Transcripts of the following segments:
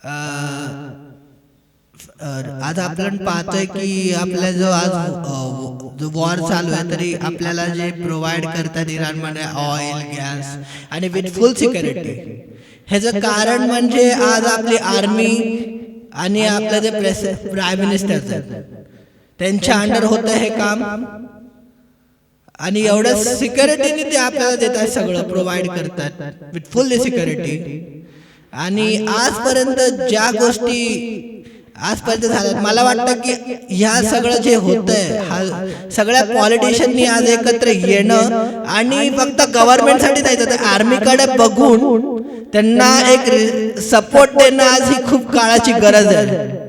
आज आपण पाहतोय की आपला जो आज जो वॉर चालू आहे तरी आपल्याला जे प्रोव्हाइड करतात इराणमध्ये ऑइल गॅस आणि विथ फुल सिक्युरिटी, ह्याचं कारण म्हणजे आज आपली आर्मी आणि आपलं जे प्राईम मिनिस्टर त्यांच्या अंडर होतं हे काम, आणि एवढ्या सिक्युरिटीने ते आपल्याला देतात, सगळं प्रोव्हाइड करतात विथ फुल सिक्युरिटी. आणि आजपर्यंत ज्या गोष्टी आजपर्यंत झाल्यात, मला वाटतं की ह्या सगळं जे होतंय हा सगळ्या पॉलिटिशियननी आज एकत्र येणं आणि फक्त गव्हर्नमेंटसाठी जायचं तर आर्मीकडे बघून त्यांना एक सपोर्ट देणं आज ही खूप काळाची गरज आहे.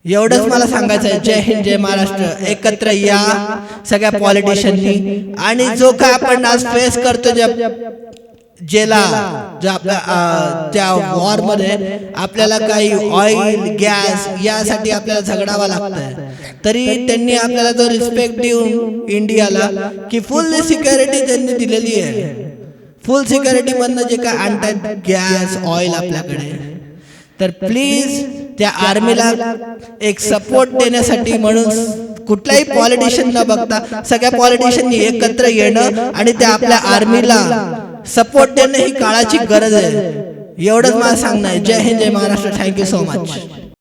एवढंच मला सांगायचं आहे. जय हिंद, जय महाराष्ट्र. एकत्र या सगळ्या पॉलिटिशियननी, आणि जो काय आपण आज फेस करतो ज्याला त्या वॉर मध्ये आपल्याला काही ऑइल गॅस यासाठी आपल्याला झगडावा लागतंय, तरी त्यांनी आपल्याला तो रिस्पेक्ट देऊन इंडियाला की फुल सिक्युरिटी त्यांनी दिलेली आहे. फुल सिक्युरिटी मधनं जे काय आणतात गॅस ऑइल आपल्याकडे, तर प्लीज त्या आर्मीला एक सपोर्ट देण्यासाठी म्हणून कुठलाही पॉलिटिशियन न बघता सगळ्या पॉलिटिशियननी एकत्र येणं आणि त्या आपल्या आर्मीला सपोर्ट देणं ही काळाची गरज आहे. एवढंच मला सांगणं आहे. जय हिंद, जय महाराष्ट्र. Thank you so much.